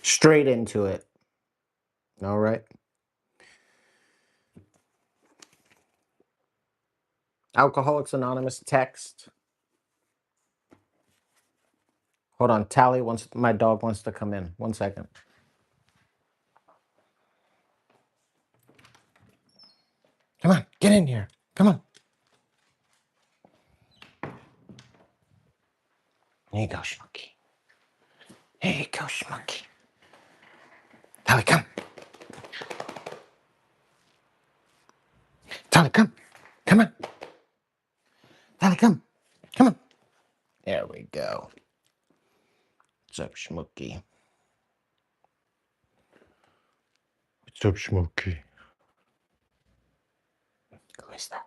Straight into it. All right. Alcoholics Anonymous text. Hold on. Tally wants, my dog wants to come in. 1 second. Come on. Get in here. Come on. Here you go, Schmucky. Here you go, Schmucky. Tally, come. Tally, come. Come on. Tally, come. Come on. There we go. What's up, Schmucky? What's up, Schmucky? Who is that?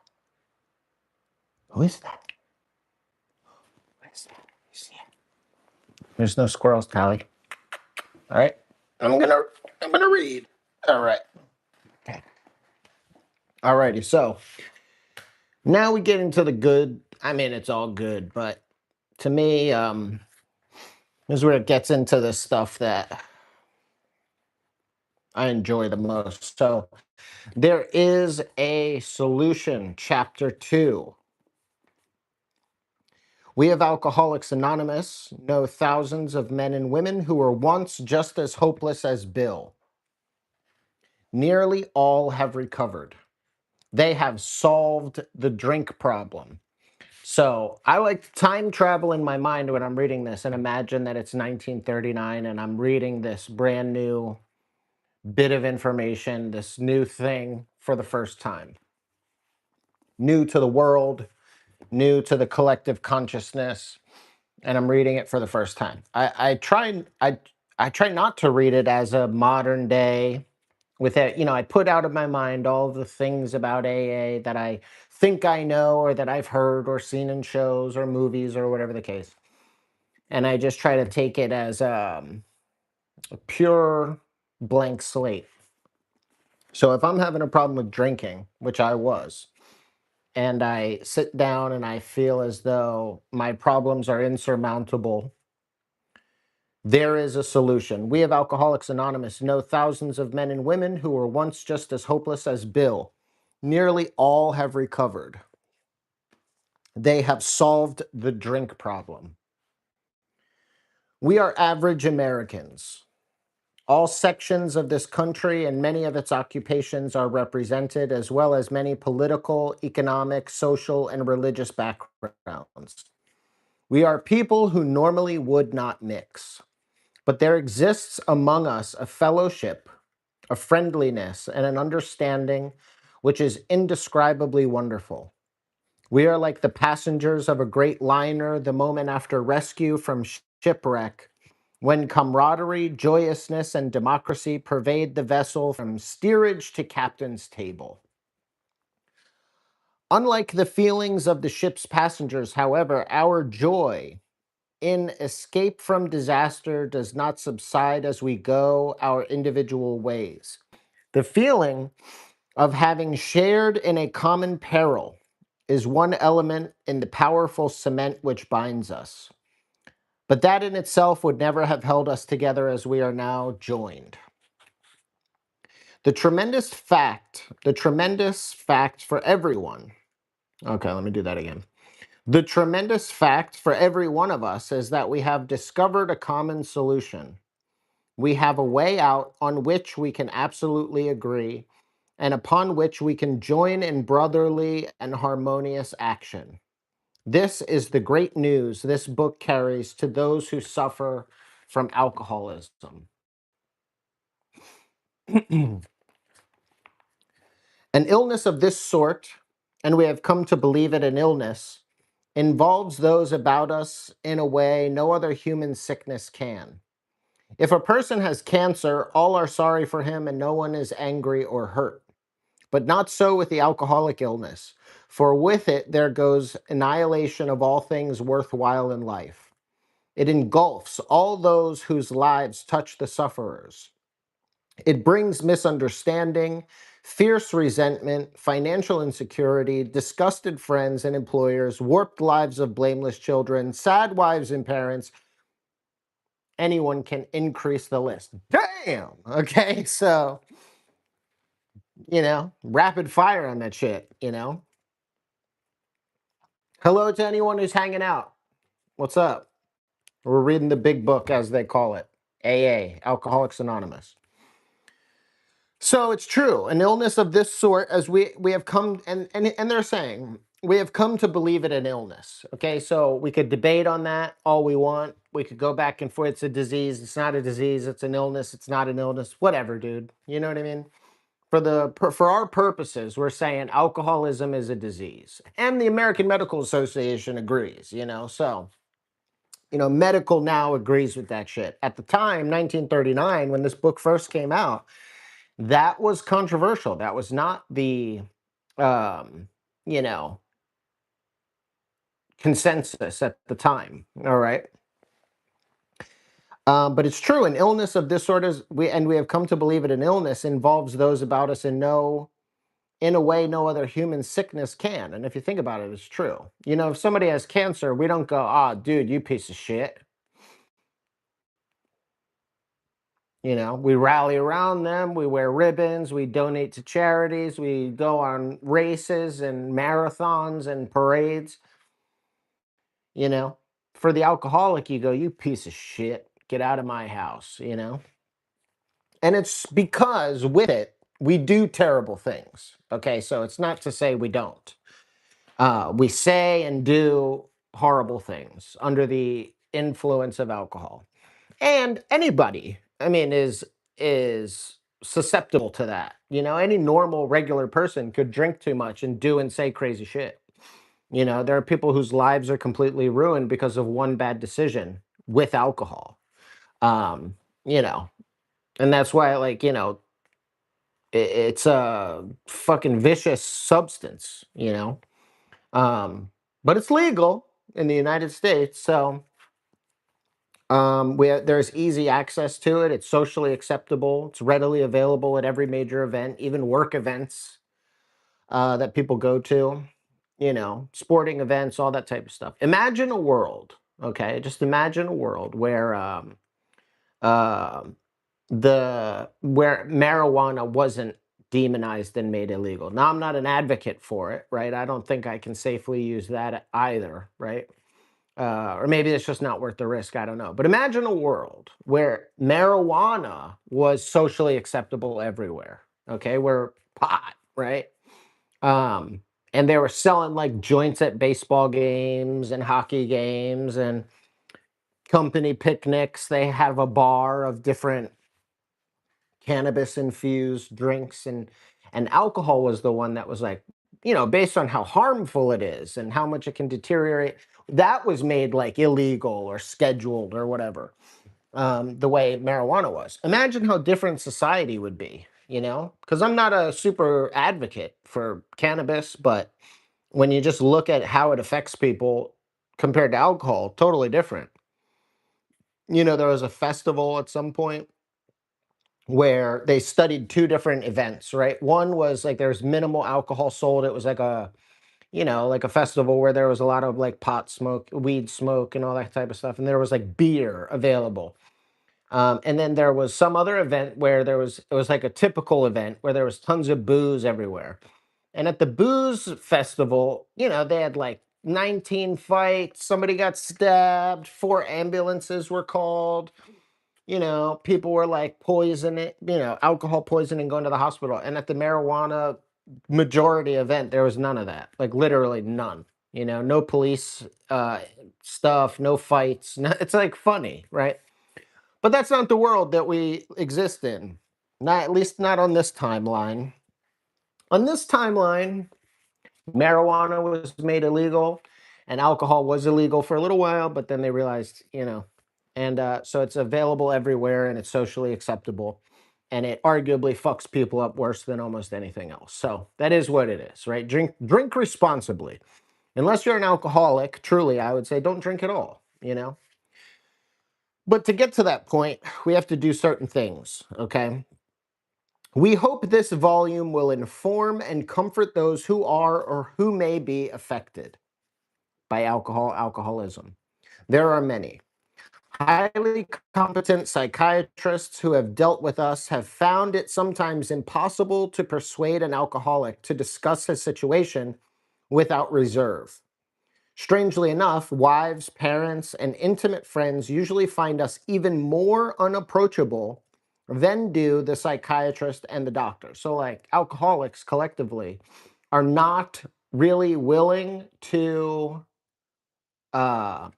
Who is that? Who is that? You see it? There's no squirrels, Tally. All right. I'm gonna read. All right. Okay. All righty. So now we get into the good. I mean, it's all good, but to me, this is where it gets into the stuff that I enjoy the most. So there is a solution, chapter 2. We of Alcoholics Anonymous know thousands of men and women who were once just as hopeless as Bill. Nearly all have recovered. They have solved the drink problem. So I like to time travel in my mind when I'm reading this and imagine that it's 1939 and I'm reading this brand new bit of information, this new thing for the first time. New to the world, new to the collective consciousness, and I'm reading it for the first time. I try not to read it as a modern day with it, I put out of my mind all the things about AA that I think I know or that I've heard or seen in shows or movies or whatever the case. And I just try to take it as a pure blank slate. So if I'm having a problem with drinking, which I was, and I sit down and I feel as though my problems are insurmountable, there is a solution. We of Alcoholics Anonymous know thousands of men and women who were once just as hopeless as Bill. Nearly all have recovered. They have solved the drink problem. We are average Americans. All sections of this country and many of its occupations are represented, as well as many political, economic, social, and religious backgrounds. We are people who normally would not mix. But there exists among us a fellowship, a friendliness, and an understanding which is indescribably wonderful. We are like the passengers of a great liner the moment after rescue from shipwreck, when camaraderie, joyousness, and democracy pervade the vessel from steerage to captain's table. Unlike the feelings of the ship's passengers, however, our joy in escape from disaster does not subside as we go our individual ways. The feeling of having shared in a common peril is one element in the powerful cement which binds us. But that in itself would never have held us together as we are now joined. The tremendous fact for everyone. Okay, let me do that again. The tremendous fact for every one of us is that we have discovered a common solution. We have a way out on which we can absolutely agree and upon which we can join in brotherly and harmonious action. This is the great news this book carries to those who suffer from alcoholism. An illness of this sort, and we have come to believe it an illness, involves those about us in a way no other human sickness can. If a person has cancer, all are sorry for him and no one is angry or hurt. But not so with the alcoholic illness, for with it there goes annihilation of all things worthwhile in life. It engulfs all those whose lives touch the sufferers. It brings misunderstanding, fierce resentment, financial insecurity, disgusted friends and employers, warped lives of blameless children, sad wives and parents, anyone can increase the list. Damn. Okay. So, rapid fire on that shit, Hello to anyone who's hanging out. What's up? We're reading the big book, as they call it, AA, Alcoholics Anonymous. So it's true. An illness of this sort, as we have come, and they're saying, we have come to believe it an illness. Okay, so we could debate on that all we want. We could go back and forth. It's a disease. It's not a disease. It's an illness. It's not an illness. Whatever, dude. You know what I mean? For our purposes, we're saying alcoholism is a disease, and the American Medical Association agrees. So medical now agrees with that shit. At the time, 1939, when this book first came out, that was controversial. That was not the, um, you know, consensus at the time. All right. But it's true. An illness of this sort is we have come to believe it. An illness involves those about us in a way no other human sickness can. And if you think about it, it's true. If somebody has cancer, we don't go, "Ah, dude, you piece of shit." We rally around them, we wear ribbons, we donate to charities, we go on races and marathons and parades. you know for the alcoholic, you go, "You piece of shit, get out of my house." And it's because with it we do terrible things. Okay, so it's not to say we don't. We say and do horrible things under the influence of alcohol, and anybody, I mean, is susceptible to that. Any normal regular person could drink too much and do and say crazy shit. There are people whose lives are completely ruined because of one bad decision with alcohol. um you know and that's why, like, it's a fucking vicious substance. But it's legal in the United States, so there's easy access to it. It's socially acceptable. It's readily available at every major event, even work events that people go to. Sporting events, all that type of stuff. Imagine a world, okay? Just imagine a world where um where marijuana wasn't demonized and made illegal. Now, I'm not an advocate for it, right? I don't think I can safely use that either, right? Or maybe it's just not worth the risk. I don't know. But imagine a world where marijuana was socially acceptable everywhere. Okay, where pot, right? Um, and they were selling like joints at baseball games and hockey games and company picnics. They have a bar of different cannabis infused drinks, and alcohol was the one that was like, based on how harmful it is and how much it can deteriorate, that was made like illegal or scheduled or whatever. The way marijuana was, imagine how different society would be. Because I'm not a super advocate for cannabis, but when you just look at how it affects people compared to alcohol, totally different. There was a festival at some point where they studied two different events, right? One was like there was minimal alcohol sold. It was like like a festival where there was a lot of like pot smoke, weed smoke, and all that type of stuff. And there was like beer available. And then there was some other event where it was like a typical event where there was tons of booze everywhere. And at the booze festival, they had like 19 fights. Somebody got stabbed. 4 ambulances were called. People were like poisoning, alcohol poisoning, going to the hospital. And at the marijuana majority event, there was none of that. Like literally none. No police stuff, no fights. No, it's like funny, right? But that's not the world that we exist in. Not at least not on this timeline. On this timeline, marijuana was made illegal and alcohol was illegal for a little while, but then they realized, and so it's available everywhere and it's socially acceptable, and it arguably fucks people up worse than almost anything else. So that is what it is, right? Drink responsibly. Unless you're an alcoholic, truly, I would say don't drink at all. But to get to that point, we have to do certain things, okay? We hope this volume will inform and comfort those who are or who may be affected by alcoholism. There are many. Highly competent psychiatrists who have dealt with us have found it sometimes impossible to persuade an alcoholic to discuss his situation without reserve. Strangely enough, wives, parents, and intimate friends usually find us even more unapproachable than do the psychiatrist and the doctor. So, like, alcoholics collectively are not really willing to uh,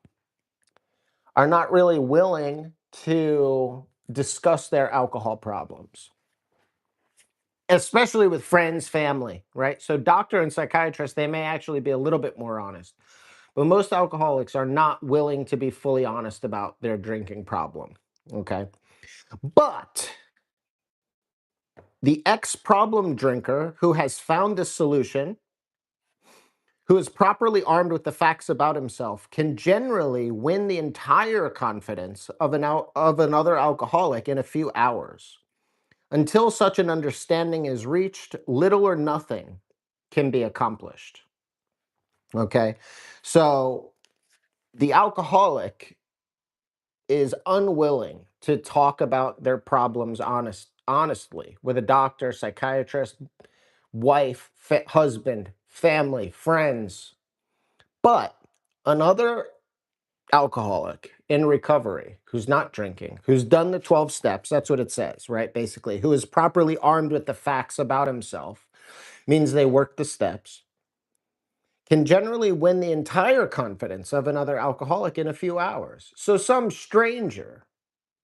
discuss their alcohol problems, especially with friends, family, right? So doctor and psychiatrist, they may actually be a little bit more honest, but most alcoholics are not willing to be fully honest about their drinking problem, okay? But the ex-problem drinker who has found a solution, who is properly armed with the facts about himself, can generally win the entire confidence of another alcoholic in a few hours. Until such an understanding is reached, little or nothing can be accomplished. Okay. So the alcoholic is unwilling to talk about their problems honestly with a doctor, psychiatrist, wife, husband, family, friends. But another alcoholic in recovery who's not drinking, who's done the 12 steps, that's what it says, right? Basically, who is properly armed with the facts about himself, means they work the steps, can generally win the entire confidence of another alcoholic in a few hours. So some stranger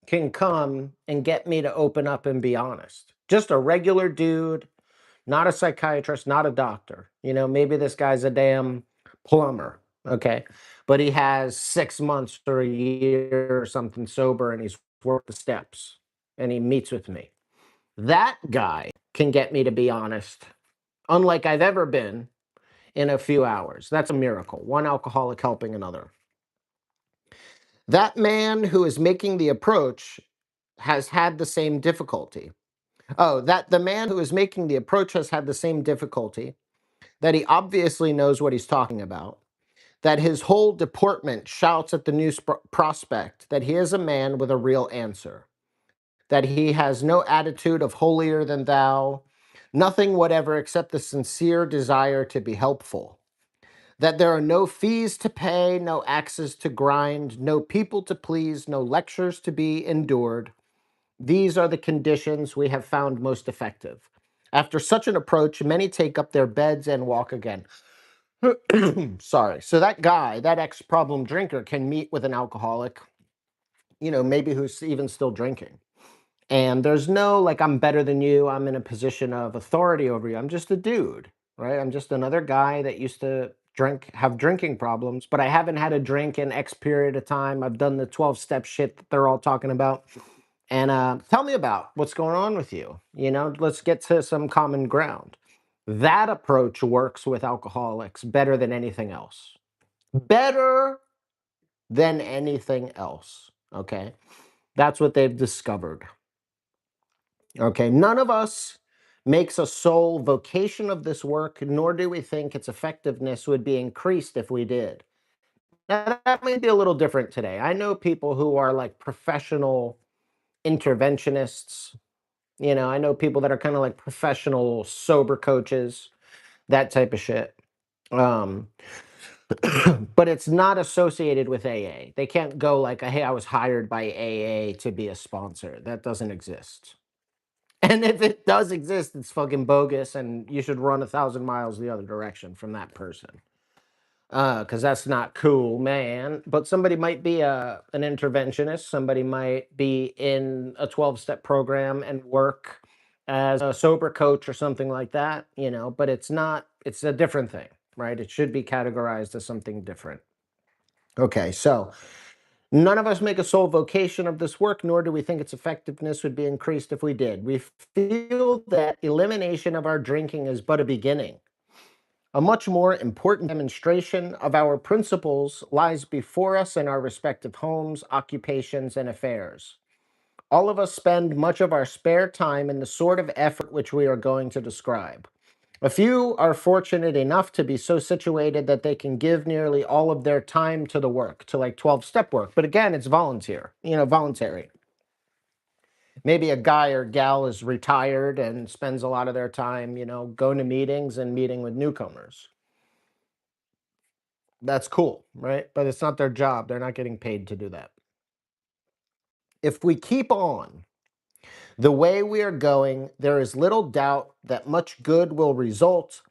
can come and get me to open up and be honest. Just a regular dude, not a psychiatrist, not a doctor. You know, maybe this guy's a damn plumber, okay? But he has 6 months or a year or something sober and he's worked the steps and he meets with me. That guy can get me to be honest, unlike I've ever been in a few hours. That's a miracle. One alcoholic helping another. That man who is making the approach has had the same difficulty. Oh, that the man who is making the approach has had the same difficulty, that he obviously knows what he's talking about, that his whole deportment shouts at the new prospect that he is a man with a real answer, that he has no attitude of holier than thou, nothing whatever except the sincere desire to be helpful, that there are no fees to pay, no axes to grind, no people to please, no lectures to be endured. These are the conditions we have found most effective. After such an approach, many take up their beds and walk again. Sorry. So that guy, that ex-problem drinker, can meet with an alcoholic, you know, maybe who's even still drinking. And there's no, like, I'm better than you, I'm in a position of authority over you. I'm just a dude, right? I'm just another guy that used to have drinking problems, but I haven't had a drink in X period of time. I've done the 12-step shit that they're all talking about. And tell me about what's going on with you. You know, let's get to some common ground. That approach works with alcoholics better than anything else. Better than anything else. Okay. That's what they've discovered. Okay. None of us makes a sole vocation of this work, nor do we think its effectiveness would be increased if we did. Now, that may be a little different today. I know people who are like professional interventionists. You know, I know people that are kind of like professional sober coaches, that type of shit. Um, but it's not associated with AA. They can't go like, hey, I was hired by AA to be a sponsor. That doesn't exist. And if it does exist, it's fucking bogus, and you should run 1,000 miles the other direction from that person. Because that's not cool, man. But somebody might be an interventionist. Somebody might be in a 12-step program and work as a sober coach or something like that, you know, but it's not, it's a different thing, right? It should be categorized as something different. Okay, so none of us make a sole vocation of this work, nor do we think its effectiveness would be increased if we did. We feel that elimination of our drinking is but a beginning. A much more important demonstration of our principles lies before us in our respective homes, occupations, and affairs. All of us spend much of our spare time in the sort of effort which we are going to describe. A few are fortunate enough to be so situated that they can give nearly all of their time to the work, to like 12-step work. But again, it's voluntary. Maybe a guy or gal is retired and spends a lot of their time, going to meetings and meeting with newcomers. That's cool, right? But it's not their job. They're not getting paid to do that. If we keep on the way we are going, there is little doubt that much good will result,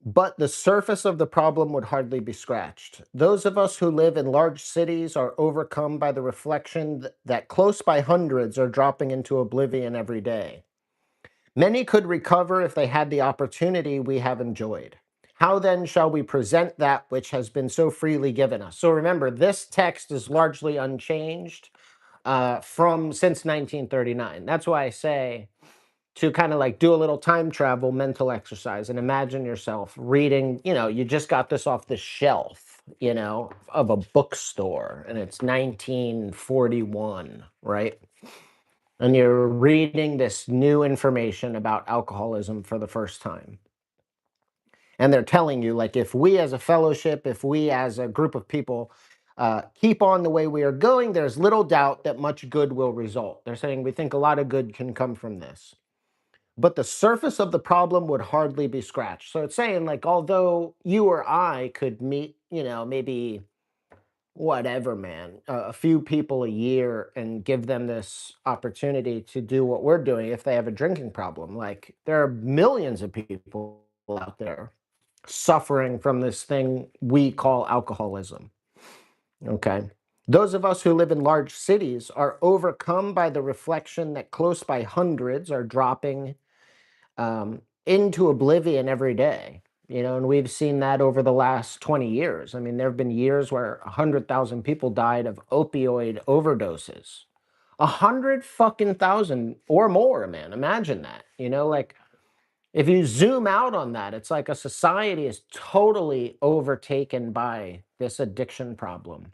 but the surface of the problem would hardly be scratched. Those of us who live in large cities are overcome by the reflection that close by hundreds are dropping into oblivion every day. Many could recover if they had the opportunity we have enjoyed. How then shall we present that which has been so freely given us? So remember, this text is largely unchanged from since 1939. That's why I say to kind of like do a little time travel mental exercise and imagine yourself reading, you just got this off the shelf, of a bookstore, and it's 1941, right? And you're reading this new information about alcoholism for the first time. And they're telling you, like, if we as a fellowship, if we as a group of people keep on the way we are going, there's little doubt that much good will result. They're saying we think a lot of good can come from this. But the surface of the problem would hardly be scratched. So it's saying, like, although you or I could meet, maybe whatever, man, a few people a year and give them this opportunity to do what we're doing if they have a drinking problem. Like, there are millions of people out there suffering from this thing we call alcoholism. Okay. Those of us who live in large cities are overcome by the reflection that close by hundreds are dropping into oblivion every day. And we've seen that over the last 20 years. I mean, there have been years where 100,000 people died of opioid overdoses. 100 fucking thousand or more, man. Imagine that. Like, if you zoom out on that, it's like a society is totally overtaken by this addiction problem.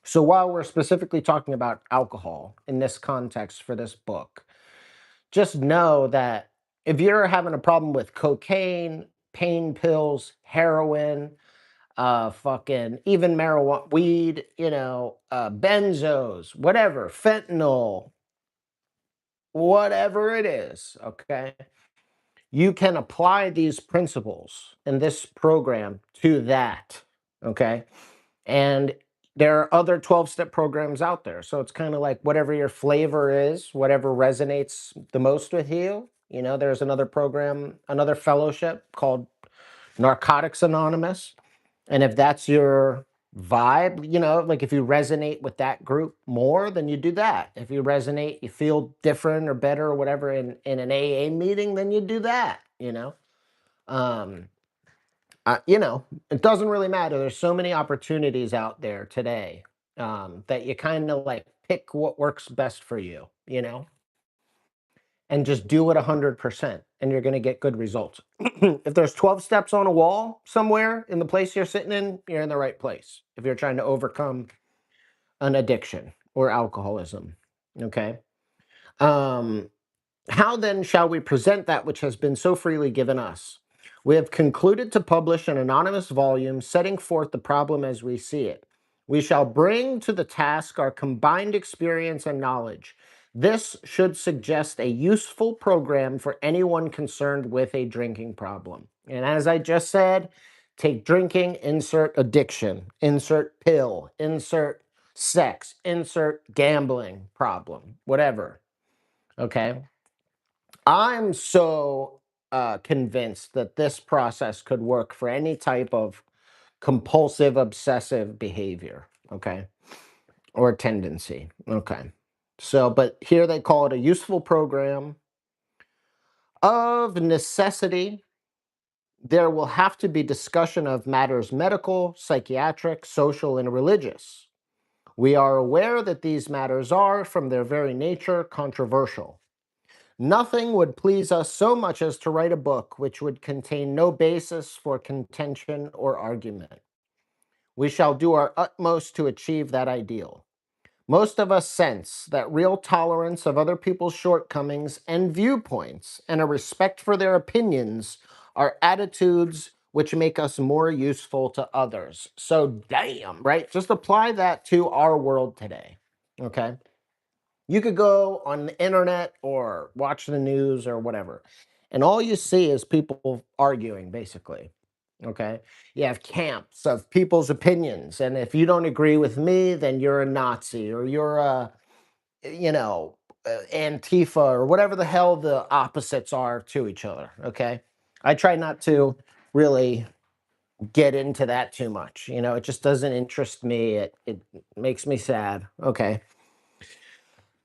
So while we're specifically talking about alcohol in this context for this book, just know that if you're having a problem with cocaine, pain pills, heroin, fucking even marijuana, weed, benzos, whatever, fentanyl, whatever it is, okay, you can apply these principles in this program to that, okay? And there are other 12-step programs out there. So it's kind of like whatever your flavor is, whatever resonates the most with you. There's another program, another fellowship called Narcotics Anonymous. And if that's your vibe, like if you resonate with that group more, then you do that. If you resonate, you feel different or better or whatever in an AA meeting, then you do that. Um, it doesn't really matter. There's so many opportunities out there today that you kind of like pick what works best for you, and just do it 100%, and you're going to get good results. If there's 12 steps on a wall somewhere in the place you're sitting in, you're in the right place. If you're trying to overcome an addiction or alcoholism, okay? Um, how then shall we present that which has been so freely given us? We have concluded to publish an anonymous volume setting forth the problem as we see it. We shall bring to the task our combined experience and knowledge. This should suggest a useful program for anyone concerned with a drinking problem. And as I just said, take drinking, insert addiction, insert pill, insert sex, insert gambling problem, whatever. Okay. I'm so convinced that this process could work for any type of compulsive obsessive behavior, okay, or tendency, okay. So, but here they call it a useful program. Of necessity, there will have to be discussion of matters medical, psychiatric, social, and religious. We are aware that these matters are, from their very nature, controversial. Nothing would please us so much as to write a book which would contain no basis for contention or argument. We shall do our utmost to achieve that ideal. Most of us sense that real tolerance of other people's shortcomings and viewpoints and a respect for their opinions are attitudes which make us more useful to others. So, damn, right? Just apply that to our world today. Okay. You could go on the internet or watch the news or whatever, and all you see is people arguing, basically. Okay. You have camps of people's opinions. And if you don't agree with me, then you're a Nazi or you're a, you know, Antifa or whatever the hell the opposites are to each other. Okay. I try not to really get into that too much. It just doesn't interest me. It makes me sad. Okay.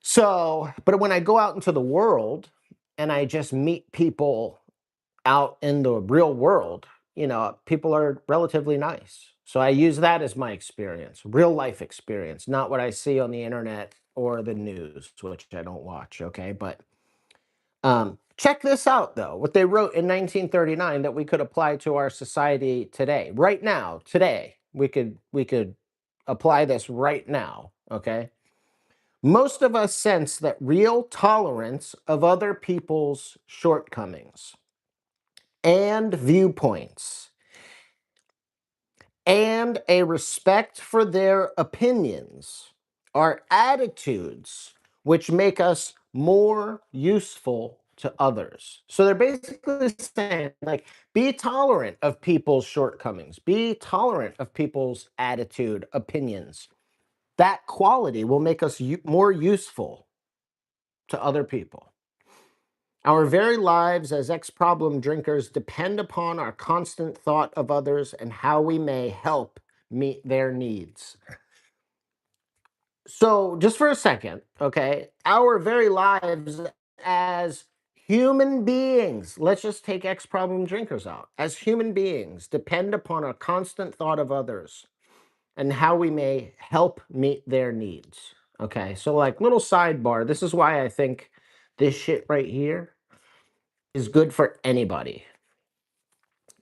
So, but when I go out into the world and I just meet people out in the real world, people are relatively nice. So I use that as my experience, real life experience, not what I see on the internet or the news, which I don't watch. Okay. But check this out, though, what they wrote in 1939 that we could apply to our society today, right now, today. We could apply this right now. Okay. Most of us sense that real tolerance of other people's shortcomings and viewpoints and a respect for their opinions are attitudes which make us more useful to others. So they're basically saying, like, be tolerant of people's shortcomings, be tolerant of people's attitude, opinions. That quality will make us more useful to other people. Our very lives as ex problem drinkers depend upon our constant thought of others and how we may help meet their needs. So, just for a second, okay, our very lives as human beings, let's just take ex problem drinkers out, as human beings depend upon our constant thought of others and how we may help meet their needs. Okay, so, like, little sidebar, this is why I think this shit right here is good for anybody.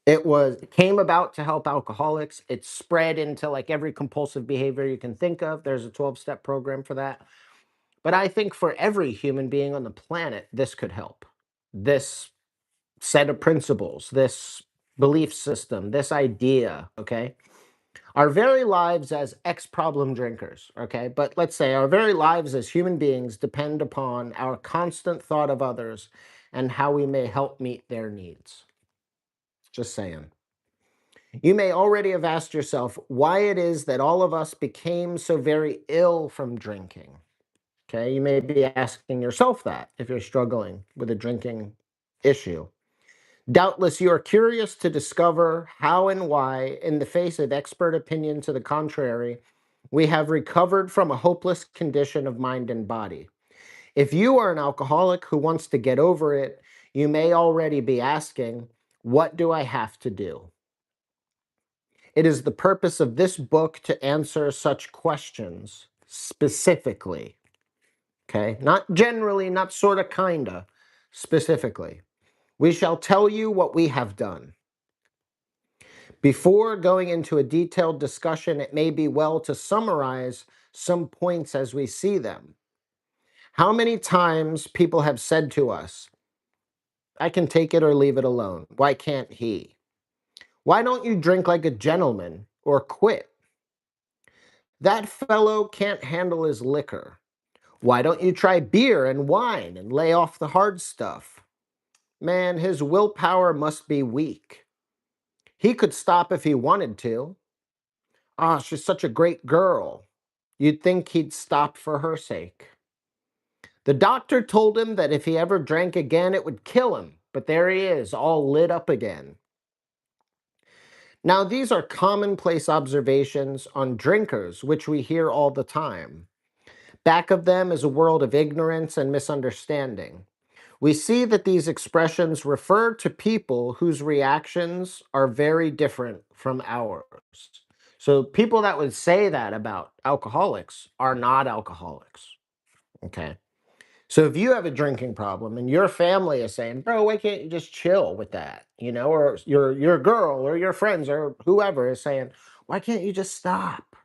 It came about to help alcoholics. It spread into like every compulsive behavior you can think of. There's a 12-step program for that. But I think for every human being on the planet, this could help. This set of principles, this belief system, this idea, okay? Our very lives as ex-problem drinkers, okay? But let's say our very lives as human beings depend upon our constant thought of others and how we may help meet their needs. Just saying. You may already have asked yourself why it is that all of us became so very ill from drinking. Okay, you may be asking yourself that if you're struggling with a drinking issue. Doubtless, you are curious to discover how and why, in the face of expert opinion to the contrary, we have recovered from a hopeless condition of mind and body. If you are an alcoholic who wants to get over it, you may already be asking, what do I have to do? It is the purpose of this book to answer such questions specifically. Okay? Not generally, not sort of, kinda, specifically. We shall tell you what we have done. Before going into a detailed discussion, it may be well to summarize some points as we see them. How many times people have said to us, I can take it or leave it alone. Why can't he? Why don't you drink like a gentleman or quit? That fellow can't handle his liquor. Why don't you try beer and wine and lay off the hard stuff? Man, his willpower must be weak. He could stop if he wanted to. Ah, she's such a great girl. You'd think he'd stop for her sake. The doctor told him that if he ever drank again, it would kill him. But there he is, all lit up again. Now, these are commonplace observations on drinkers, which we hear all the time. Back of them is a world of ignorance and misunderstanding. We see that these expressions refer to people whose reactions are very different from ours. So people that would say that about alcoholics are not alcoholics. Okay. So if you have a drinking problem and your family is saying, bro, why can't you just chill with that? Or your girl or your friends or whoever is saying, why can't you just stop?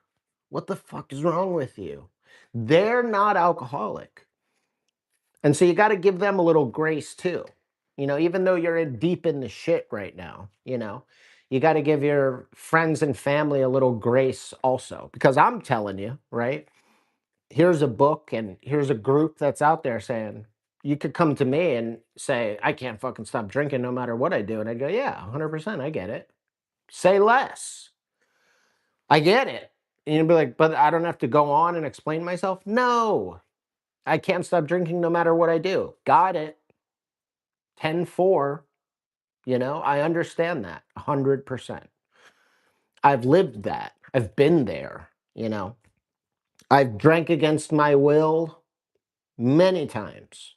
What the fuck is wrong with you? They're not alcoholic. And so you got to give them a little grace too. Even though you're deep in the shit right now, you got to give your friends and family a little grace also. Because I'm telling you, right? Here's a book and here's a group that's out there saying, you could come to me and say, I can't fucking stop drinking no matter what I do. And I'd go, yeah, 100%. I get it. Say less. I get it. And you'd be like, but I don't have to go on and explain myself. No, I can't stop drinking no matter what I do. Got it. 10-4. I understand that 100%. I've lived that. I've been there. I've drank against my will many times.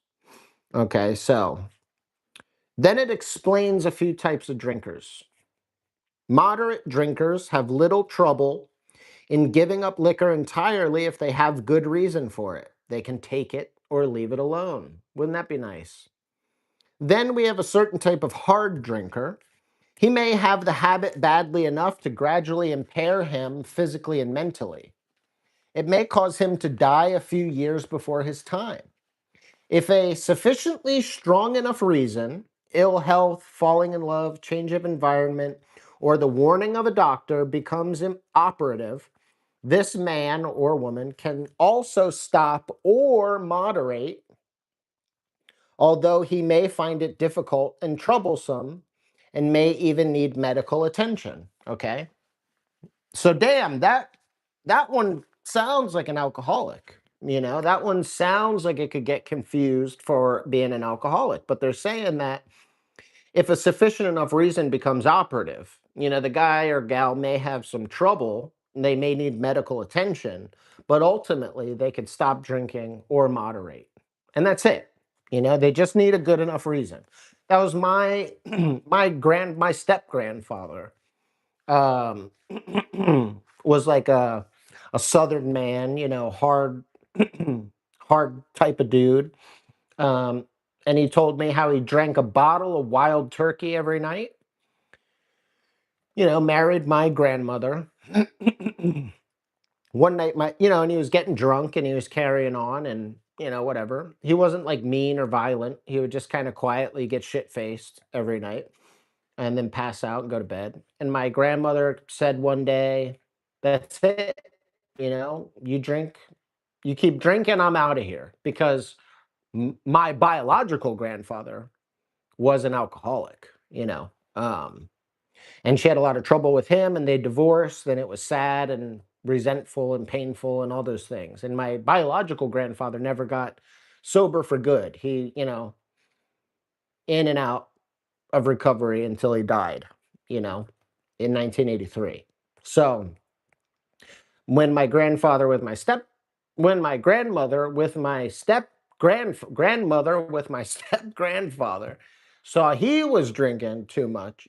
Okay, so then it explains a few types of drinkers. Moderate drinkers have little trouble in giving up liquor entirely if they have good reason for it. They can take it or leave it alone. Wouldn't that be nice? Then we have a certain type of hard drinker. He may have the habit badly enough to gradually impair him physically and mentally. It may cause him to die a few years before his time. If a sufficiently strong enough reason, ill health, falling in love, change of environment, or the warning of a doctor becomes operative, this man or woman can also stop or moderate, although he may find it difficult and troublesome and may even need medical attention. Okay? So damn, that one sounds like an alcoholic. That one sounds like it could get confused for being an alcoholic, but they're saying that if a sufficient enough reason becomes operative, the guy or gal may have some trouble, they may need medical attention, but ultimately they could stop drinking or moderate. And that's it. They just need a good enough reason. That was my my step grandfather. Um was like a southern man, hard hard type of dude. Um and he told me how he drank a bottle of wild turkey every night. Married my grandmother. One night and he was getting drunk and he was carrying on and whatever. He wasn't like mean or violent. He would just kind of quietly get shit faced every night and then pass out and go to bed. And my grandmother said one day, that's it. You drink, you keep drinking, I'm out of here. Because my biological grandfather was an alcoholic, and she had a lot of trouble with him and they divorced and it was sad and resentful and painful and all those things. And my biological grandfather never got sober for good. He, in and out of recovery until he died, in 1983. So when my grandfather with my step, when my grandmother with my grandmother with my step grandfather saw he was drinking too much,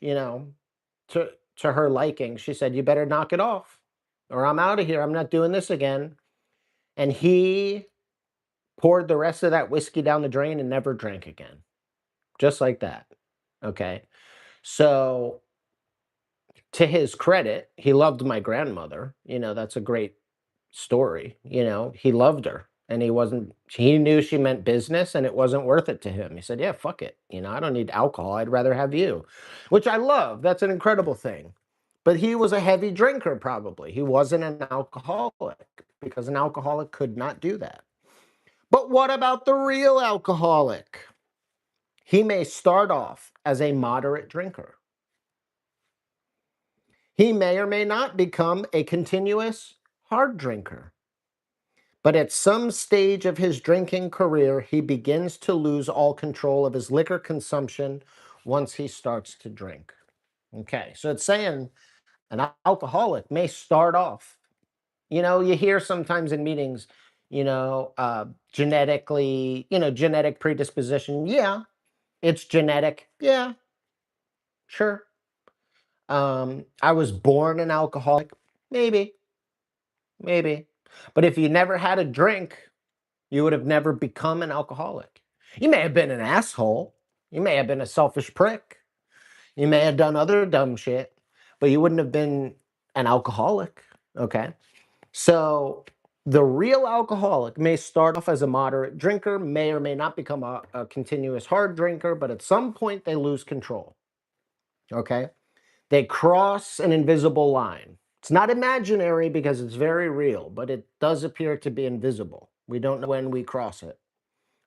to to her liking, she said, "You better knock it off, or I'm out of here. I'm not doing this again." And he poured the rest of that whiskey down the drain and never drank again, just like that. Okay, so to his credit, he loved my grandmother. That's a great story. He loved her and he knew she meant business and it wasn't worth it to him. He said, yeah, fuck it. I don't need alcohol. I'd rather have you, which I love. That's an incredible thing. But he was a heavy drinker, probably. He wasn't an alcoholic because an alcoholic could not do that. But what about the real alcoholic? He may start off as a moderate drinker. He may or may not become a continuous hard drinker. But at some stage of his drinking career, he begins to lose all control of his liquor consumption once he starts to drink. Okay, so it's saying an alcoholic may start off. You hear sometimes in meetings, genetically, genetic predisposition. Yeah, it's genetic. Yeah, sure. I was born an alcoholic. Maybe, maybe. But if you never had a drink, you would have never become an alcoholic. You may have been an asshole. You may have been a selfish prick. You may have done other dumb shit, but you wouldn't have been an alcoholic. Okay. So The real alcoholic may start off as a moderate drinker, may or may not become a continuous hard drinker, but at some point they lose control. Okay? They cross an invisible line. It's not imaginary because it's very real, but it does appear to be invisible. We don't know when we cross it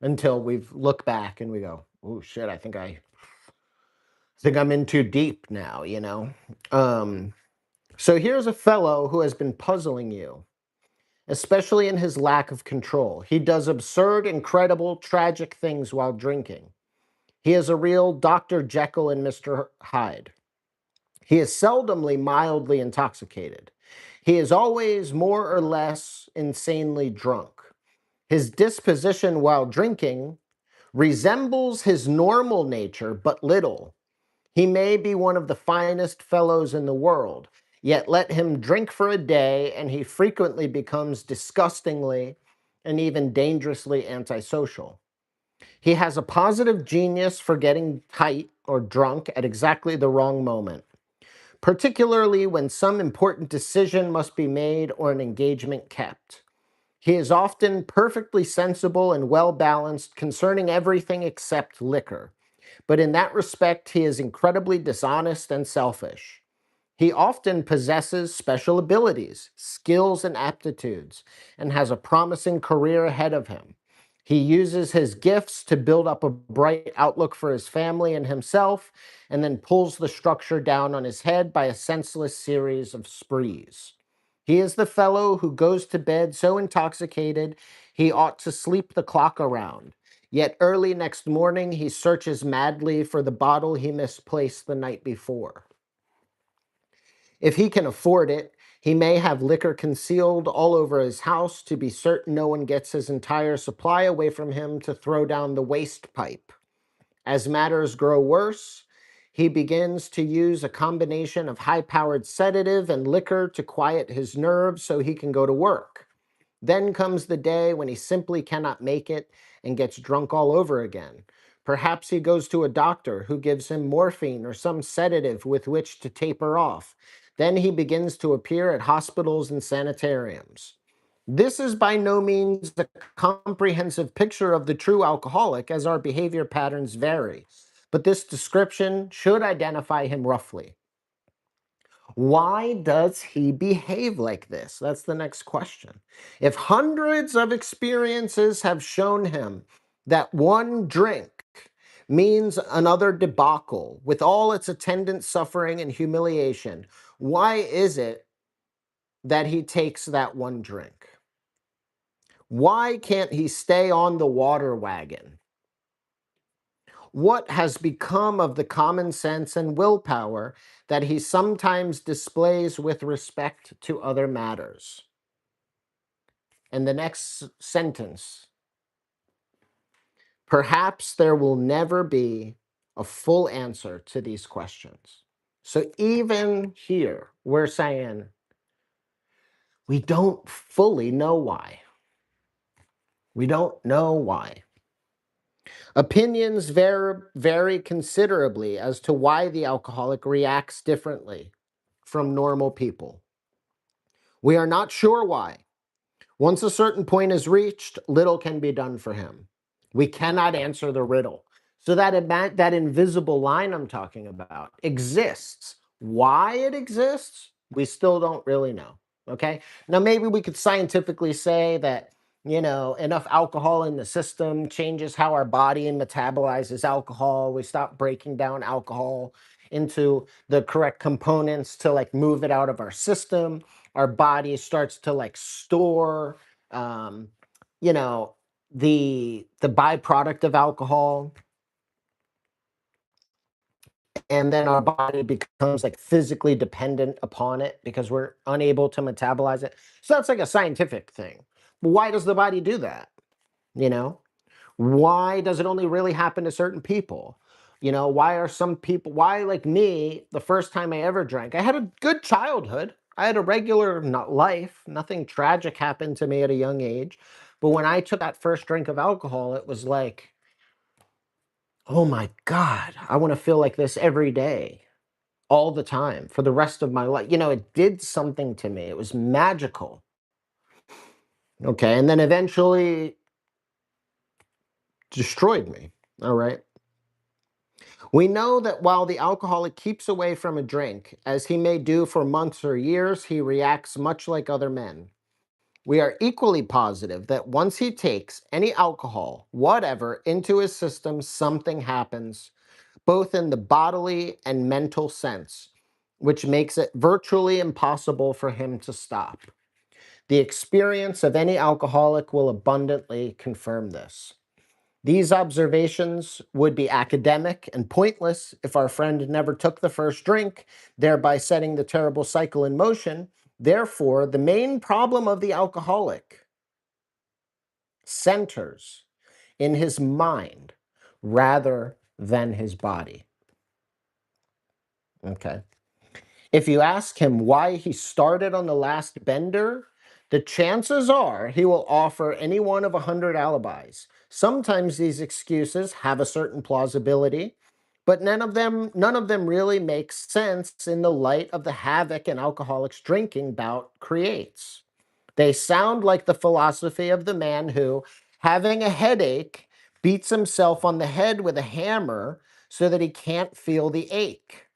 until we've looked back and we go, "Oh shit, I think I'm in too deep now," you know? Um, so here's a fellow who has been puzzling you, especially in his lack of control. He does absurd, incredible, tragic things while drinking. He is a real Dr. Jekyll and Mr. Hyde. He is seldomly mildly intoxicated. He is always more or less insanely drunk. His disposition while drinking resembles his normal nature but little. He may be one of the finest fellows in the world, yet let him drink for a day and he frequently becomes disgustingly and even dangerously antisocial. He has a positive genius for getting tight or drunk at exactly the wrong moment, particularly when some important decision must be made or an engagement kept. He is often perfectly sensible and well balanced concerning everything except liquor, but in that respect, he is incredibly dishonest and selfish. He often possesses special abilities, skills, and aptitudes, and has a promising career ahead of him. He uses his gifts to build up a bright outlook for his family and himself, and then pulls the structure down on his head by a senseless series of sprees. He is the fellow who goes to bed so intoxicated he ought to sleep the clock around. Yet early next morning he searches madly for the bottle he misplaced the night before. If he can afford it, he may have liquor concealed all over his house to be certain no one gets his entire supply away from him to throw down the waste pipe. As matters grow worse, he begins to use a combination of high powered sedative and liquor to quiet his nerves so he can go to work. Then comes the day when he simply cannot make it and gets drunk all over again. Perhaps he goes to a doctor who gives him morphine or some sedative with which to taper off. Then he begins to appear at hospitals and sanitariums. This is by no means the comprehensive picture of the true alcoholic, as our behavior patterns vary, but this description should identify him roughly. Why does he behave like this? That's the next question. If hundreds of experiences have shown him that one drink means another debacle with all its attendant suffering and humiliation, why is it that he takes that one drink? Why can't he stay on the water wagon? What has become of the common sense and willpower that he sometimes displays with respect to other matters? And the next sentence, perhaps there will never be a full answer to these questions. So even here, we're saying we don't fully know why. We don't know why. Opinions vary considerably as to why the alcoholic reacts differently from normal people. We are not sure why. Once a certain point is reached, little can be done for him. We cannot answer the riddle. So that invisible line I'm talking about exists. Why it exists, we still don't really know. Okay. Now, maybe we could scientifically say that, enough alcohol in the system changes how our body metabolizes alcohol. We stop breaking down alcohol into the correct components to like move it out of our system. Our body starts to like store, um, you know, the byproduct of alcohol, and then our body becomes like physically dependent upon it because we're unable to metabolize it. So that's like a scientific thing. But why does the body do that? You know, why does it only really happen to certain people? Why are some people, why, like me, the first time I ever drank, I had a good childhood. I had a regular life. Nothing tragic happened to me at a young age. But when I took that first drink of alcohol, it was like, oh my God, I want to feel like this every day, all the time, for the rest of my life. It did something to me. It was magical. Okay. And then eventually destroyed me. All right. We know that while the alcoholic keeps away from a drink, as he may do for months or years, he reacts much like other men. We are equally positive that once he takes any alcohol, whatever, into his system, something happens, both in the bodily and mental sense, which makes it virtually impossible for him to stop. The experience of any alcoholic will abundantly confirm this. These observations would be academic and pointless if our friend never took the first drink, thereby setting the terrible cycle in motion. Therefore, the main problem of the alcoholic centers in his mind rather than his body. Okay. If you ask him why he started on the last bender, the chances are he will offer any one of 100 alibis. Sometimes these excuses have a certain plausibility, but none of them really makes sense in the light of the havoc an alcoholic's drinking bout creates. They sound like the philosophy of the man who, having a headache, beats himself on the head with a hammer so that he can't feel the ache.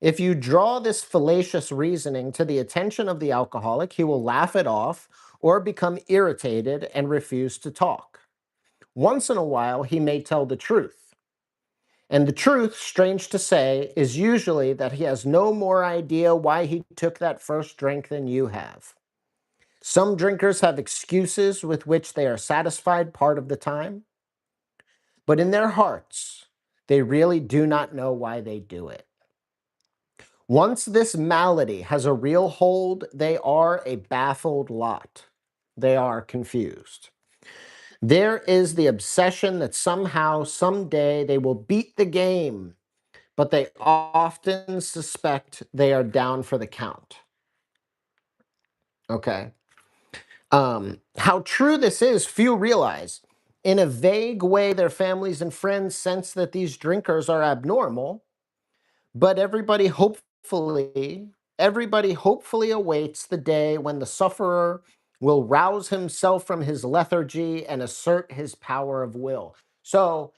If you draw this fallacious reasoning to the attention of the alcoholic, he will laugh it off or become irritated and refuse to talk. Once in a while, he may tell the truth. And the truth, strange to say, is usually that he has no more idea why he took that first drink than you have. Some drinkers have excuses with which they are satisfied part of the time, but in their hearts, they really do not know why they do it. Once this malady has a real hold, they are a baffled lot. They are confused. There is the obsession that somehow, someday, they will beat the game, but they often suspect they are down for the count. Okay. How true this is, few realize. In a vague way, their families and friends sense that these drinkers are abnormal, but everybody hopefully awaits the day when the sufferer will rouse himself from his lethargy and assert his power of will. So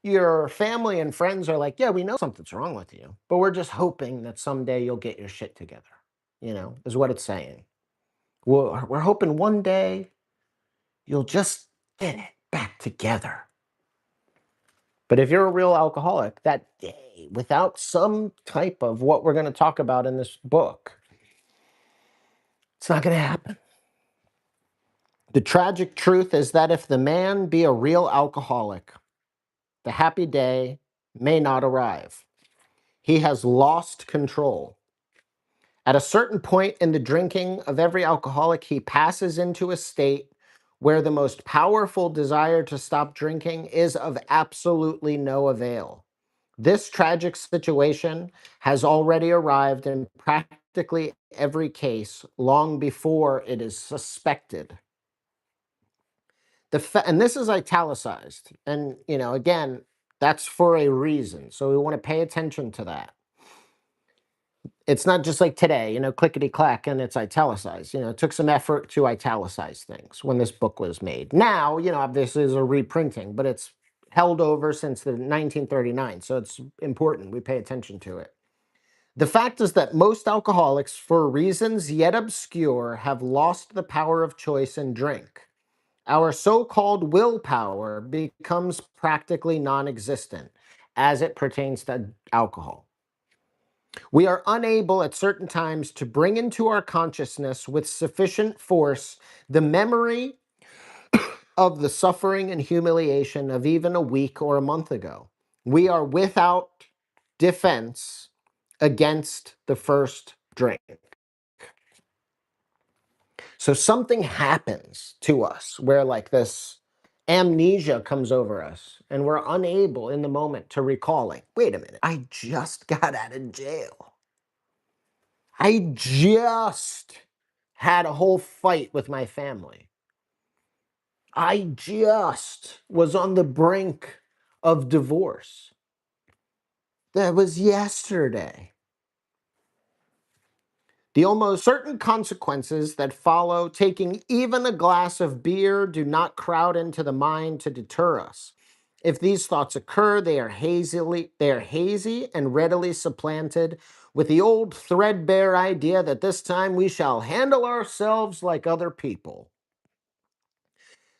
your family and friends are like, yeah, we know something's wrong with you, but we're just hoping that someday you'll get your shit together, is what it's saying. We're hoping one day you'll just get it back together. But if you're a real alcoholic, that day, without some type of what we're going to talk about in this book, it's not going to happen. The tragic truth is that if the man be a real alcoholic, the happy day may not arrive. He has lost control. At a certain point in the drinking of every alcoholic, he passes into a state where the most powerful desire to stop drinking is of absolutely no avail. This tragic situation has already arrived in practically every case long before it is suspected. And this is italicized. And, again, that's for a reason. So we want to pay attention to that. It's not just like today, clickety clack and it's italicized. It took some effort to italicize things when this book was made. Now, this is a reprinting, but it's held over since the 1939. So it's important we pay attention to it. The fact is that most alcoholics, for reasons yet obscure, have lost the power of choice and drink. Our so-called willpower becomes practically non-existent as it pertains to alcohol. We are unable at certain times to bring into our consciousness with sufficient force the memory of the suffering and humiliation of even a week or a month ago. We are without defense against the first drink. So something happens to us where like this amnesia comes over us and we're unable in the moment to recall, like, wait a minute, I just got out of jail. I just had a whole fight with my family. I just was on the brink of divorce. That was yesterday. The almost certain consequences that follow taking even a glass of beer do not crowd into the mind to deter us. If these thoughts occur, they are hazy and readily supplanted with the old threadbare idea that this time we shall handle ourselves like other people.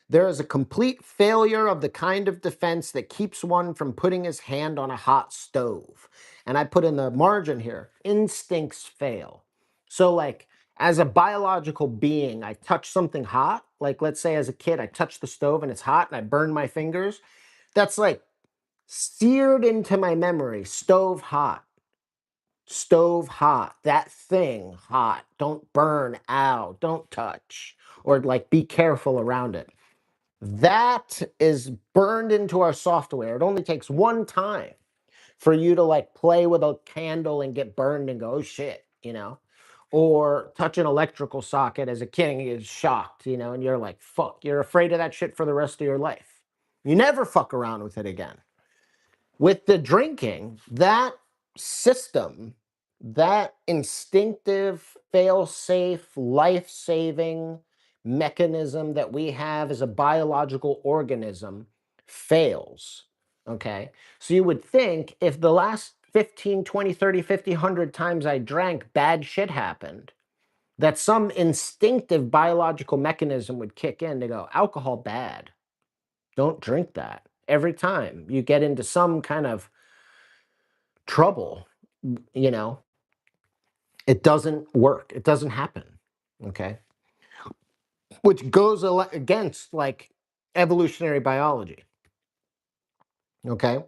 There is a complete failure of the kind of defense that keeps one from putting his hand on a hot stove. And I put in the margin here, instincts fail. So, like, as a biological being, I touch something hot. Like, let's say as a kid, I touch the stove and it's hot and I burn my fingers. That's like seared into my memory. Stove hot. Stove hot. That thing hot. Don't burn. Ow. Don't touch. Or like be careful around it. That is burned into our software. It only takes one time for you to like play with a candle and get burned and go, oh shit, you know? Or touch an electrical socket as a kid and you get shocked, you know, and you're like, fuck, you're afraid of that shit for the rest of your life. You never fuck around with it again. With the drinking, that system, that instinctive, fail safe, life saving mechanism that we have as a biological organism fails. Okay. So you would think if the last 15, 20, 30, 50, 100 times I drank, bad shit happened, that some instinctive biological mechanism would kick in to go, alcohol bad. Don't drink that. Every time you get into some kind of trouble, you know, it doesn't work. It doesn't happen. Okay. Which goes against like evolutionary biology. Okay.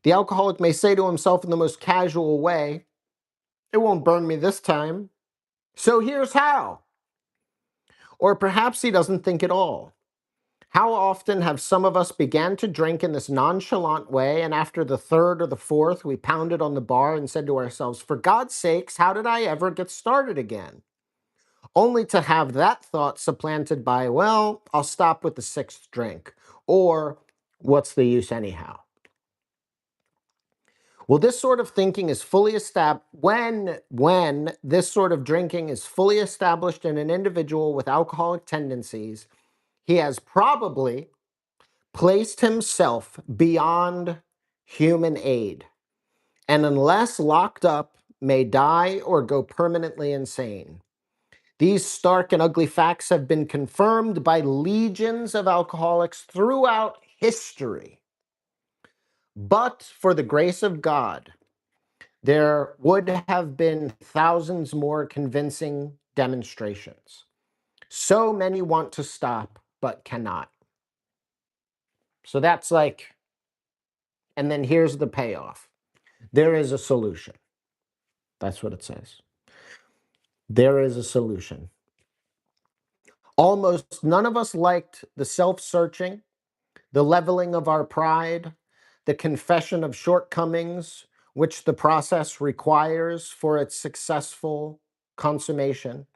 The alcoholic may say to himself in the most casual way, it won't burn me this time. So here's how. Or perhaps he doesn't think at all. How often have some of us began to drink in this nonchalant way, and after the third or the fourth, we pounded on the bar and said to ourselves, for God's sakes, how did I ever get started again? Only to have that thought supplanted by, well, I'll stop with the sixth drink, or what's the use anyhow? Well, this sort of thinking is fully established when this sort of drinking is fully established in an individual with alcoholic tendencies, he has probably placed himself beyond human aid, and unless locked up, may die or go permanently insane. These stark and ugly facts have been confirmed by legions of alcoholics throughout history. But for the grace of God, there would have been thousands more convincing demonstrations. So many want to stop, but cannot. So that's like, and then here's the payoff. There is a solution. That's what it says. There is a solution. Almost none of us liked the self-searching, the leveling of our pride, the confession of shortcomings, which the process requires for its successful consummation.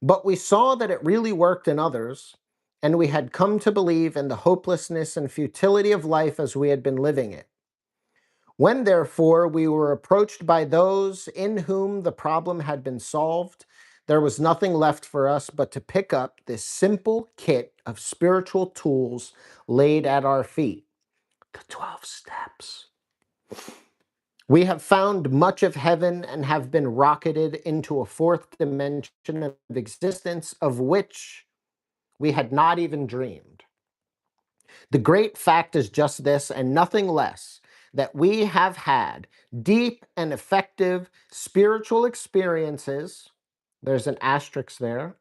But we saw that it really worked in others, and we had come to believe in the hopelessness and futility of life as we had been living it. When, therefore, we were approached by those in whom the problem had been solved, there was nothing left for us but to pick up this simple kit of spiritual tools laid at our feet. The 12 steps. We have found much of heaven and have been rocketed into a fourth dimension of existence of which we had not even dreamed. The great fact is just this and nothing less, that we have had deep and effective spiritual experiences, there's an asterisk there,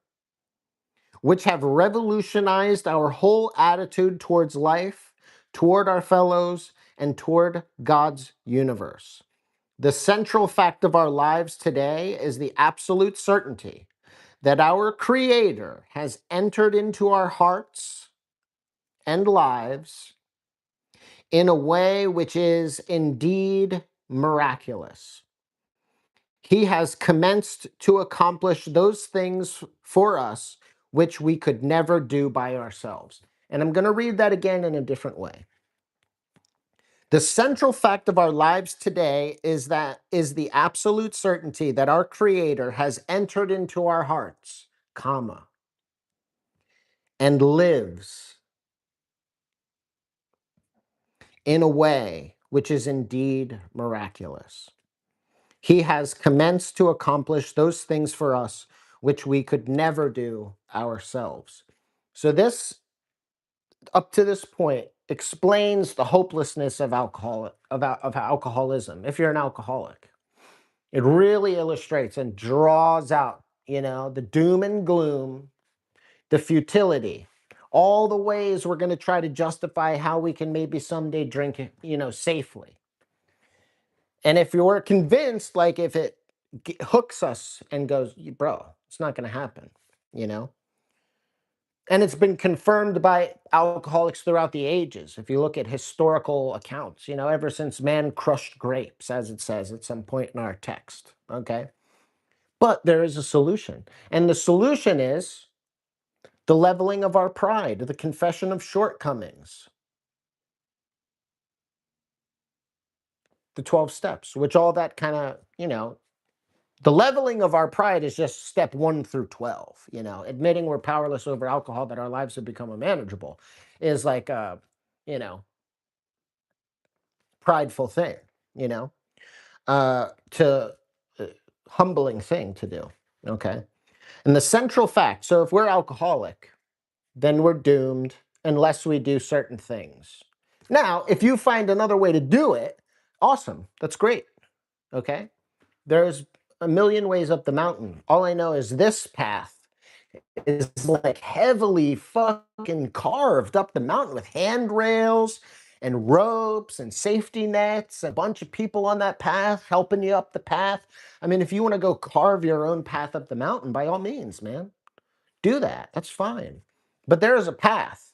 which have revolutionized our whole attitude towards life, toward our fellows, and toward God's universe. The central fact of our lives today is the absolute certainty that our Creator has entered into our hearts and lives in a way which is indeed miraculous. He has commenced to accomplish those things for us which we could never do by ourselves. And I'm going to read that again in a different way. The central fact of our lives today is the absolute certainty that our Creator has entered into our hearts, comma, and lives in a way which is indeed miraculous. He has commenced to accomplish those things for us which we could never do ourselves. So this, up to this point, explains the hopelessness of alcoholism. If you're an alcoholic, it really illustrates and draws out, the doom and gloom, the futility, all the ways we're going to try to justify how we can maybe someday drink it, safely. And if you're convinced, like if it hooks us and goes, bro, it's not going to happen, you know? And it's been confirmed by alcoholics throughout the ages. If you look at historical accounts, ever since man crushed grapes, as it says at some point in our text, okay? But there is a solution. And the solution is the leveling of our pride, the confession of shortcomings, the 12 steps, which all that kind of, the leveling of our pride is just step 1 through 12. Admitting we're powerless over alcohol, that our lives have become unmanageable, is like a, prideful thing, to humbling thing to do. Okay. And the central fact, so if we're alcoholic, then we're doomed unless we do certain things. Now, if you find another way to do it, awesome. That's great. Okay. There's a million ways up the mountain. All I know is this path is like heavily fucking carved up the mountain with handrails and ropes and safety nets, a bunch of people on that path helping you up the path. I mean, if you want to go carve your own path up the mountain, by all means, man, do that. That's fine. But there is a path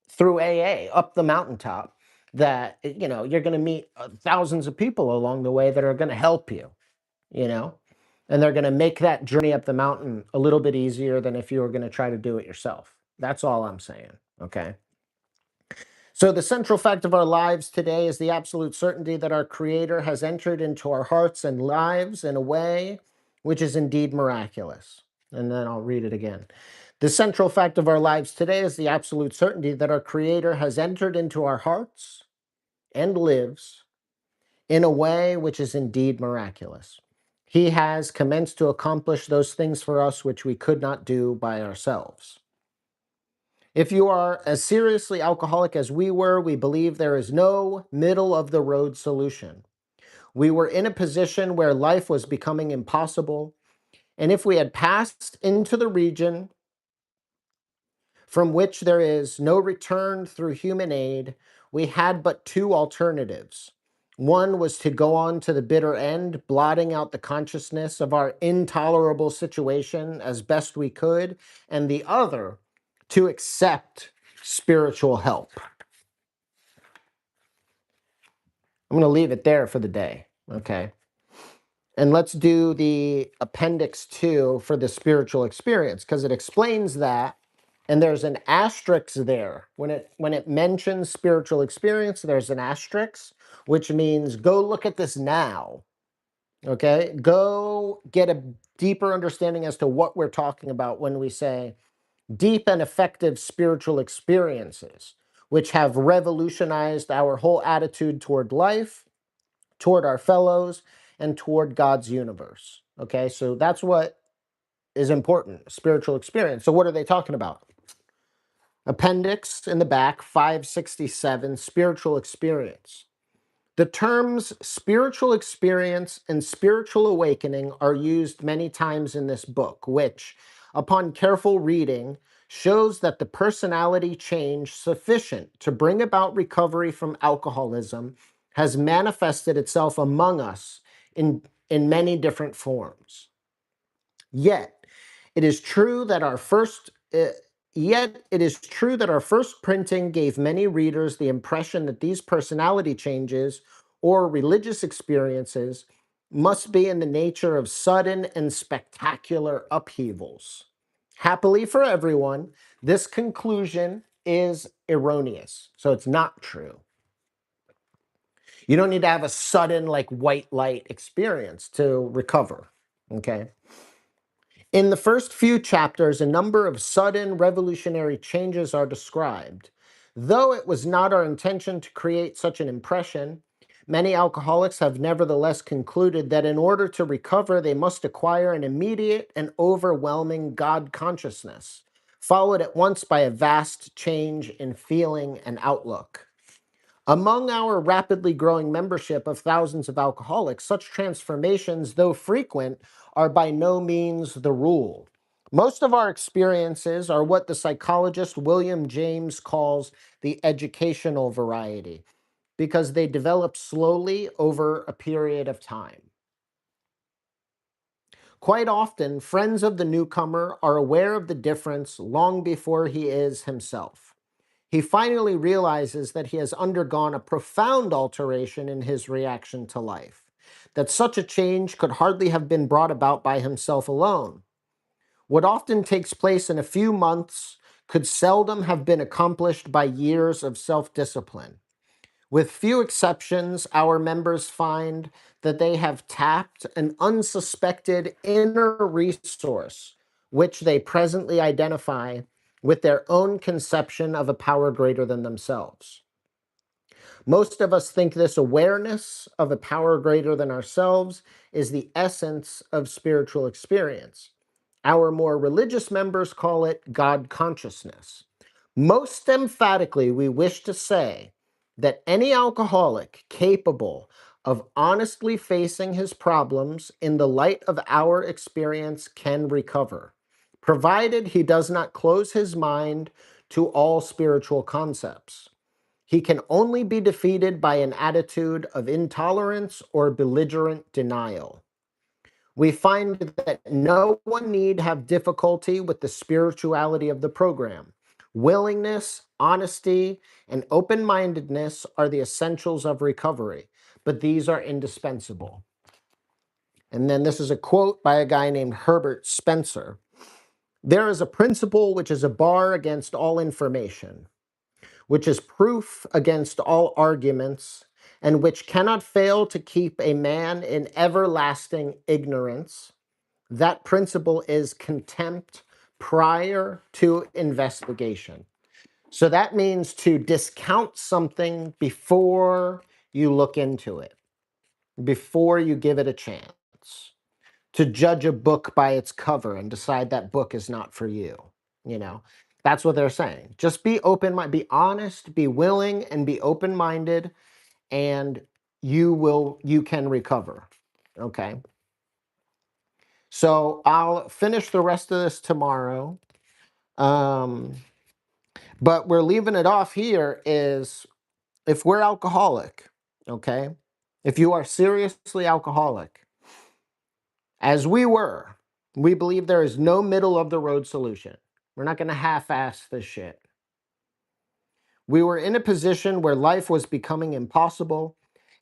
through AA up the mountaintop that, you're going to meet thousands of people along the way that are going to help you, you know? And they're going to make that journey up the mountain a little bit easier than if you were going to try to do it yourself. That's all I'm saying. Okay. So the central fact of our lives today is the absolute certainty that our Creator has entered into our hearts and lives in a way which is indeed miraculous. And then I'll read it again. The central fact of our lives today is the absolute certainty that our Creator has entered into our hearts and lives in a way which is indeed miraculous. He has commenced to accomplish those things for us which we could not do by ourselves. If you are as seriously alcoholic as we were, we believe there is no middle of the road solution. We were in a position where life was becoming impossible, and if we had passed into the region from which there is no return through human aid, we had but two alternatives. One was to go on to the bitter end, blotting out the consciousness of our intolerable situation as best we could, and the other, to accept spiritual help. I'm going to leave it there for the day, okay? And let's do the appendix 2 for the spiritual experience, because it explains that. And there's an asterisk there. When it mentions spiritual experience, there's an asterisk, which means go look at this now. Okay? Go get a deeper understanding as to what we're talking about when we say deep and effective spiritual experiences, which have revolutionized our whole attitude toward life, toward our fellows, and toward God's universe. Okay? So that's what is important, spiritual experience. So what are they talking about? Appendix in the back, 567, spiritual experience. The terms spiritual experience and spiritual awakening are used many times in this book, which, upon careful reading, shows that the personality change sufficient to bring about recovery from alcoholism has manifested itself among us in many different forms. Yet, it is true that our first printing gave many readers the impression that these personality changes or religious experiences must be in the nature of sudden and spectacular upheavals. Happily for everyone, this conclusion is erroneous, so it's not true. You don't need to have a sudden, like, white light experience to recover. Okay. In the first few chapters, a number of sudden revolutionary changes are described. Though it was not our intention to create such an impression, many alcoholics have nevertheless concluded that in order to recover, they must acquire an immediate and overwhelming God consciousness, followed at once by a vast change in feeling and outlook. Among our rapidly growing membership of thousands of alcoholics, such transformations, though frequent, are by no means the rule. Most of our experiences are what the psychologist William James calls the educational variety, because they develop slowly over a period of time. Quite often, friends of the newcomer are aware of the difference long before he is himself. He finally realizes that he has undergone a profound alteration in his reaction to life, that such a change could hardly have been brought about by himself alone. What often takes place in a few months could seldom have been accomplished by years of self-discipline. With few exceptions, our members find that they have tapped an unsuspected inner resource, which they presently identify with their own conception of a power greater than themselves. Most of us think this awareness of a power greater than ourselves is the essence of spiritual experience. Our more religious members call it God consciousness. Most emphatically, we wish to say that any alcoholic capable of honestly facing his problems in the light of our experience can recover, provided he does not close his mind to all spiritual concepts. He can only be defeated by an attitude of intolerance or belligerent denial. We find that no one need have difficulty with the spirituality of the program. Willingness, honesty, and open mindedness are the essentials of recovery, but these are indispensable. And then this is a quote by a guy named Herbert Spencer. There is a principle which is a bar against all information, which is proof against all arguments, and which cannot fail to keep a man in everlasting ignorance. That principle is contempt prior to investigation. So that means to discount something before you look into it, before you give it a chance, to judge a book by its cover and decide that book is not for you. You know, that's what they're saying. Just be open, be honest, be willing, and be open minded, and you can recover. Okay. So I'll finish the rest of this tomorrow. Um, but we're leaving it off here is if we're alcoholic, okay? If you are seriously alcoholic, as we were, we believe there is no middle of the road solution. We're not going to half-ass this shit. We were in a position where life was becoming impossible,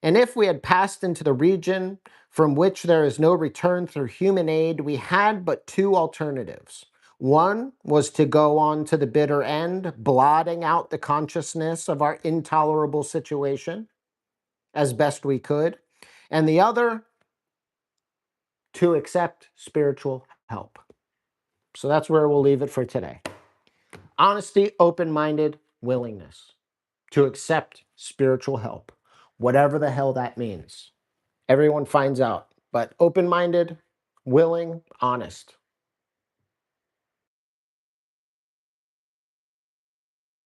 and if we had passed into the region from which there is no return through human aid, we had but two alternatives. One was to go on to the bitter end, blotting out the consciousness of our intolerable situation as best we could, and the other, to accept spiritual help. So that's where we'll leave it for today. Honesty, open-minded, willingness to accept spiritual help, whatever the hell that means. Everyone finds out, but open-minded, willing, honest.